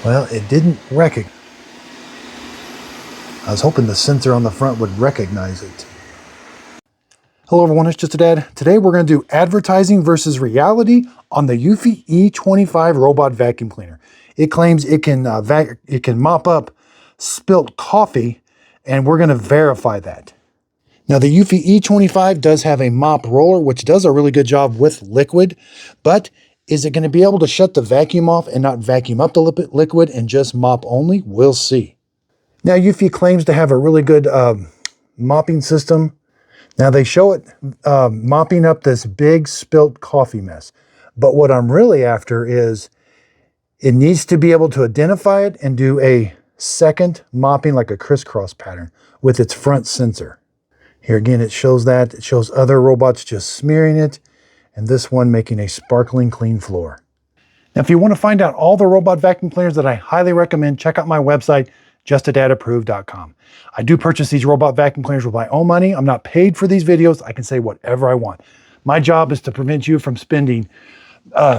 Well, it didn't recognize. I was hoping the sensor on the front would recognize it. Hello everyone, it's Just a Dad. Today we're going to do advertising versus reality on the Eufy E25 robot vacuum cleaner. It claims it can mop up spilt coffee, and we're going to verify that. Now the Eufy E25 does have a mop roller, which does a really good job with liquid, but is it going to be able to shut the vacuum off and not vacuum up the liquid and just mop only? We'll see. Now Eufy claims to have a really good mopping system. Now they show it mopping up this big spilt coffee mess. But what I'm really after is it needs to be able to identify it and do a second mopping, like a crisscross pattern with its front sensor. Here again, it shows that. It shows other robots just smearing it, and this one making a sparkling clean floor. Now, if you want to find out all the robot vacuum cleaners that I highly recommend, check out my website, justadadapproved.com. I do purchase these robot vacuum cleaners with my own money. I'm not paid for these videos. I can say whatever I want. My job is to prevent you from spending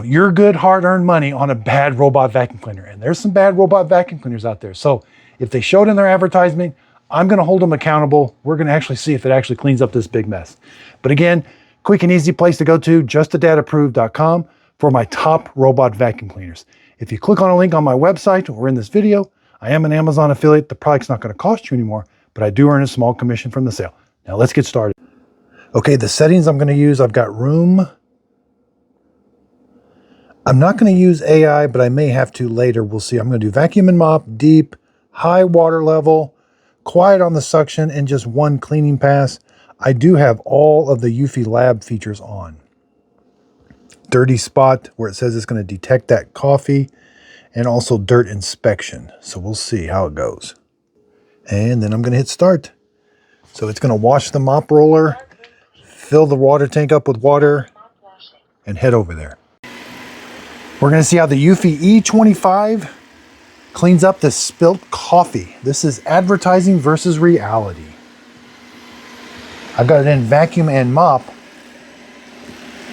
your good hard-earned money on a bad robot vacuum cleaner. And there's some bad robot vacuum cleaners out there. So if they showed in their advertisement, I'm going to hold them accountable. We're going to actually see if it actually cleans up this big mess. But again, quick and easy place to go to, justadadapproved.com for my top robot vacuum cleaners. If you click on a link on my website or in this video, I am an Amazon affiliate. The product's not going to cost you anymore, but I do earn a small commission from the sale. Now let's get started. Okay, the settings I'm going to use, I've got room. I'm not going to use AI, but I may have to later. We'll see. I'm going to do vacuum and mop, deep, high water level, quiet on the suction, and just one cleaning pass. I do have all of the Eufy Lab features on. Dirty spot, where it says it's going to detect that coffee, and also dirt inspection. So we'll see how it goes. And then I'm going to hit start. So it's going to wash the mop roller, fill the water tank up with water, and head over there. We're going to see how the Eufy E25 cleans up this spilt coffee. This is advertising versus reality. I've got it in vacuum and mop.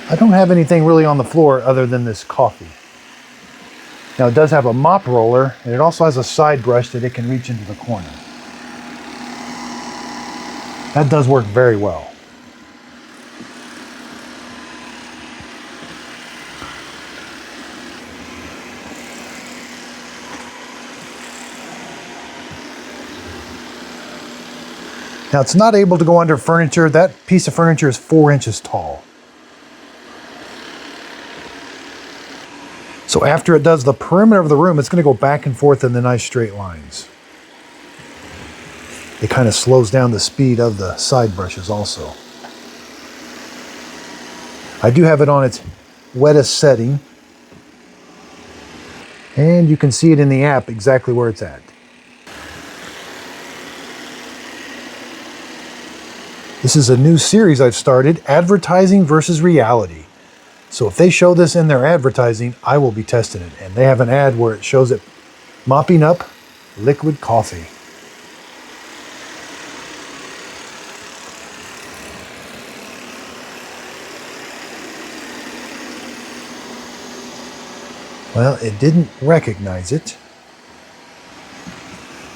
I don't have anything really on the floor other than this coffee. Now it does have a mop roller, and it also has a side brush that it can reach into the corner. That does work very well. Now it's not able to go under furniture. That piece of furniture is 4 inches tall. So after it does the perimeter of the room, it's going to go back and forth in the nice straight lines. It kind of slows down the speed of the side brushes also. I do have it on its wettest setting. And you can see it in the app exactly where it's at. This is a new series I've started, Advertising versus Reality. So if they show this in their advertising, I will be testing it. And they have an ad where it shows it mopping up liquid coffee. Well, it didn't recognize it,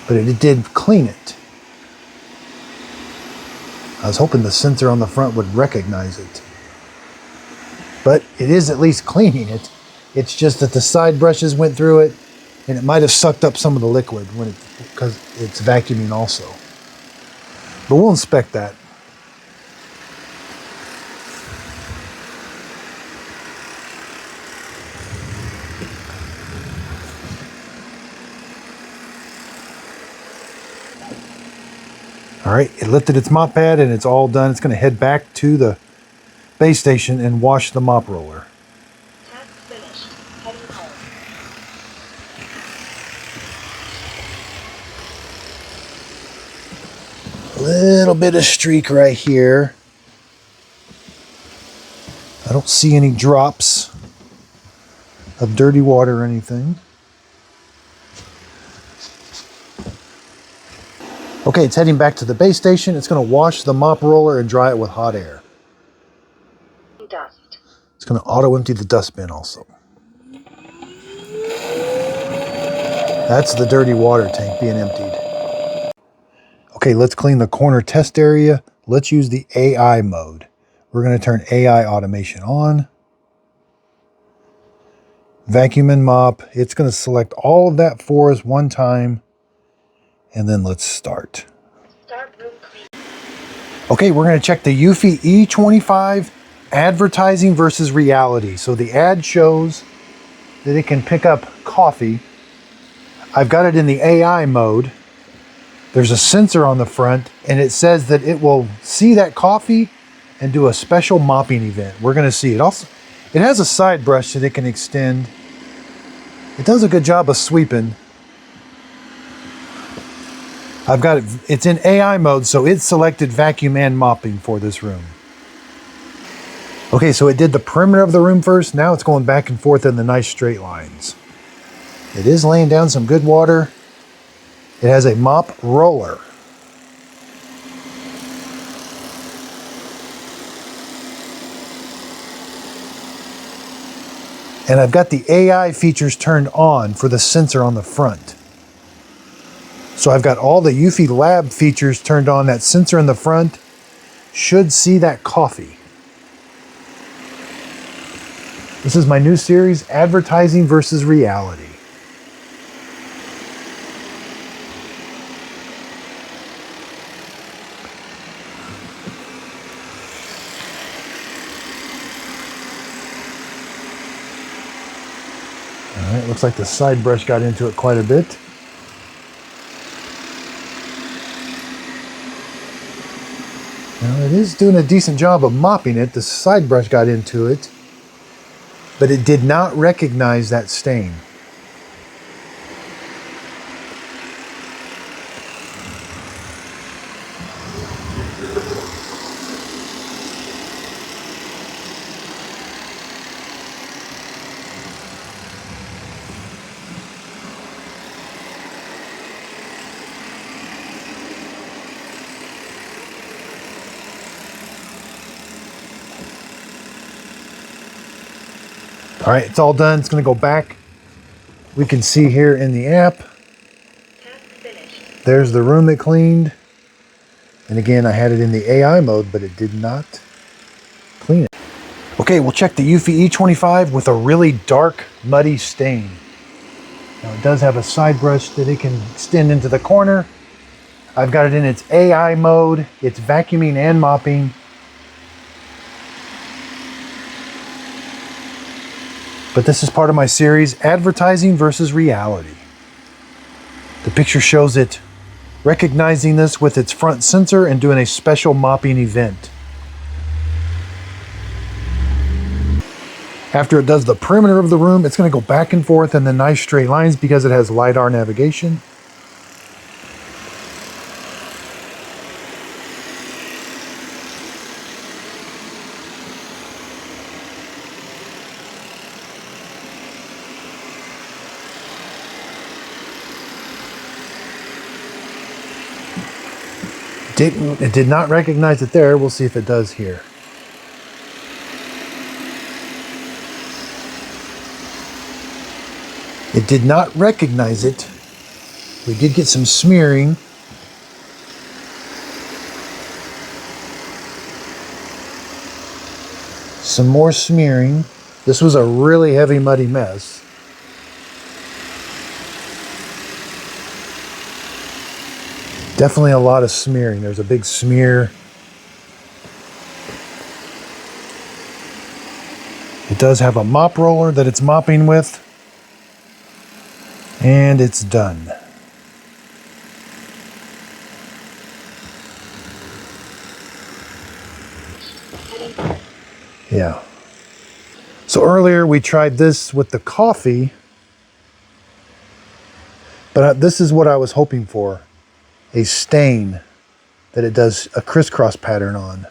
but it did clean it. I was hoping the sensor on the front would recognize it. But it is at least cleaning it. It's just that the side brushes went through it, and it might have sucked up some of the liquid because it's vacuuming also. But we'll inspect that. All right, it lifted its mop pad and it's all done. It's going to head back to the base station and wash the mop roller. Task finished. Heading home. A little bit of streak right here. I don't see any drops of dirty water or anything. Okay, it's heading back to the base station. It's going to wash the mop roller and dry it with hot air. Dust. It's going to auto empty the dustbin also. That's the dirty water tank being emptied. Okay, let's clean the corner test area. Let's use the AI mode. We're going to turn AI automation on. Vacuum and mop. It's going to select all of that for us one time. And then let's start. Start room clean. Okay, we're going to check the Eufy E25 advertising versus reality. So the ad shows that it can pick up coffee. I've got it in the AI mode. There's a sensor on the front, and it says that it will see that coffee and do a special mopping event. We're going to see it. Also, it has a side brush that it can extend. It does a good job of sweeping. I've got it, it's in AI mode, so it selected vacuum and mopping for this room. Okay, so it did the perimeter of the room first. Now it's going back and forth in the nice straight lines. It is laying down some good water. It has a mop roller. And I've got the AI features turned on for the sensor on the front. So I've got all the Eufy Lab features turned on. That sensor in the front should see that coffee. This is my new series, Advertising versus Reality. All right, looks like the side brush got into it quite a bit. Now it is doing a decent job of mopping it. The side brush got into it, but it did not recognize that stain. All right, it's all done. It's going to go back. We can see here in the app, Task finished. there's the room it cleaned. And again, I had it in the AI mode, but it did not clean it. Okay, we'll check the Eufy E25 with a really dark, muddy stain. Now it does have a side brush that it can extend into the corner. I've got it in its AI mode. It's vacuuming and mopping. But this is part of my series, Advertising versus Reality. The picture shows it recognizing this with its front sensor and doing a special mopping event. After it does the perimeter of the room, it's going to go back and forth in the nice straight lines because it has LiDAR navigation. It did not recognize it there. We'll see if it does here. It did not recognize it. We did get some smearing. Some more smearing. This was a really heavy, muddy mess. Definitely a lot of smearing. There's a big smear. It does have a mop roller that it's mopping with. And it's done. Yeah. So earlier we tried this with the coffee, but this is what I was hoping for. A stain that it does a crisscross pattern on.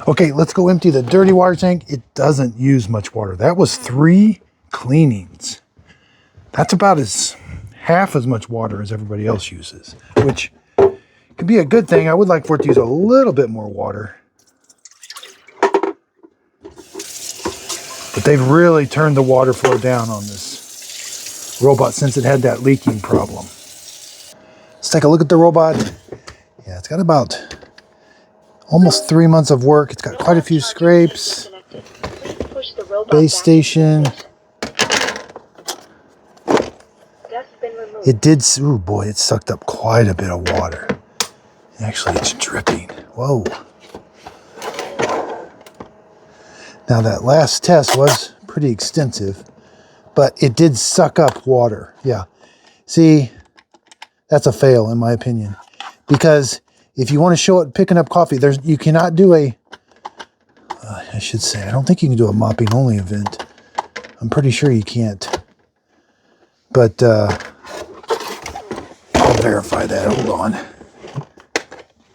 Okay, let's go empty the dirty water tank. It doesn't use much water. That was 3 cleanings. That's about half as much water as everybody else uses, which can be a good thing. I would like for it to use a little bit more water. But they've really turned the water flow down on this. robot since it had that leaking problem. Let's take a look at the robot. Yeah, it's got about almost 3 months of work. It's got quite a few scrapes. Push the robot Base back. station. Dust's been removed. It did, ooh boy, it sucked up quite a bit of water. Actually, it's dripping. Whoa. Now that last test was pretty extensive, but it did suck up water. Yeah. See, that's a fail in my opinion. Because if you want to show it picking up coffee, you cannot do a, I should say, I don't think you can do a mopping only event. I'm pretty sure you can't. But I'll verify that. Hold on.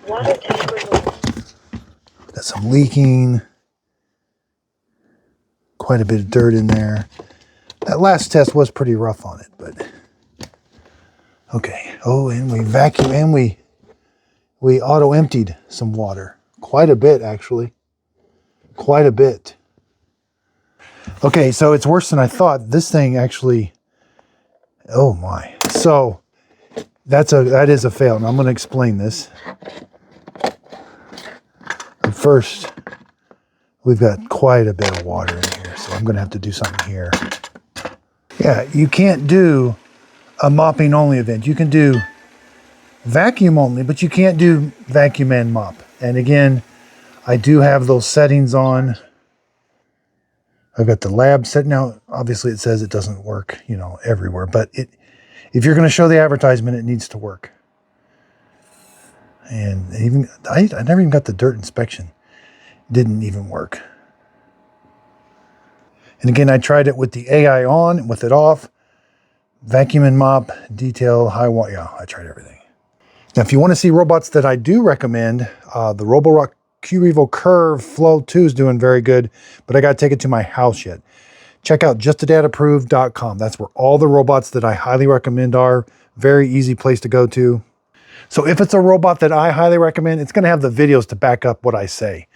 Water tank removed. Got some leaking. Quite a bit of dirt in there. That last test was pretty rough on it, but okay. Oh, and we vacuum and we auto emptied some water. Quite a bit, actually. Quite a bit. Okay, so it's worse than I thought. This thing actually, oh my. So that is a fail. Now I'm going to explain this. But first, we've got quite a bit of water in here, so I'm going to have to do something here. Yeah, you can't do a mopping only event. You can do vacuum only, but you can't do vacuum and mop. And again, I do have those settings on. I've got the lab set. Now, obviously it says it doesn't work, you know, everywhere, but if you're going to show the advertisement, it needs to work. And even I never even got the dirt inspection. Didn't even work. And again, I tried it with the AI on, with it off, vacuum and mop, detail, high watt. Yeah, I tried everything. Now, if you want to see robots that I do recommend, the Roborock Q-Revo Curve Flow 2 is doing very good, but I got to take it to my house yet. Check out justadadapproved.com. That's where all the robots that I highly recommend are. Very easy place to go to. So if it's a robot that I highly recommend, it's going to have the videos to back up what I say.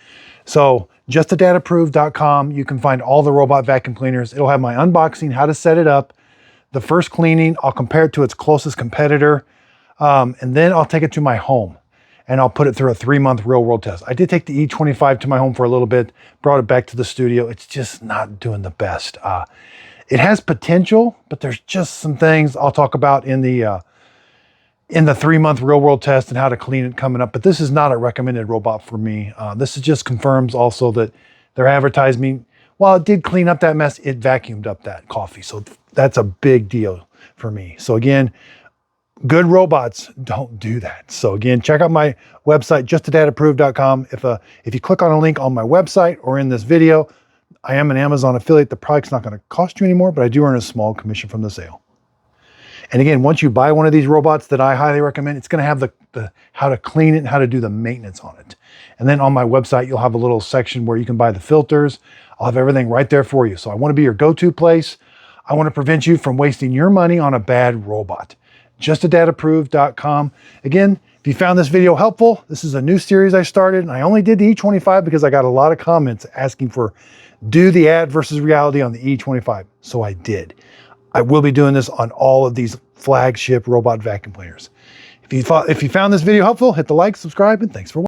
So justadadapproved.com, you can find all the robot vacuum cleaners. It'll have my unboxing, how to set it up, the first cleaning. I'll compare it to its closest competitor. And then I'll take it to my home and I'll put it through a 3-month real world test. I did take the E25 to my home for a little bit, brought it back to the studio. It's just not doing the best. It has potential, but there's just some things I'll talk about in the 3-month real world test and how to clean it coming up. But this is not a recommended robot for me. This just confirms also that their advertising, while it did clean up that mess, it vacuumed up that coffee. So that's a big deal for me. So again, good robots don't do that. So again, check out my website, justadadapproved.com. If you click on a link on my website or in this video, I am an Amazon affiliate. The product's not going to cost you anymore, but I do earn a small commission from the sale. And again, once you buy one of these robots that I highly recommend, it's going to have the how to clean it and how to do the maintenance on it. And then on my website, you'll have a little section where you can buy the filters. I'll have everything right there for you. So I want to be your go-to place. I want to prevent you from wasting your money on a bad robot. justadadapproved.com. Again, if you found this video helpful, this is a new series I started, and I only did the E25 because I got a lot of comments asking for do the ad versus reality on the E25. So I did. I will be doing this on all of these flagship robot vacuum cleaners. If you found this video helpful, hit the like, subscribe, and thanks for watching.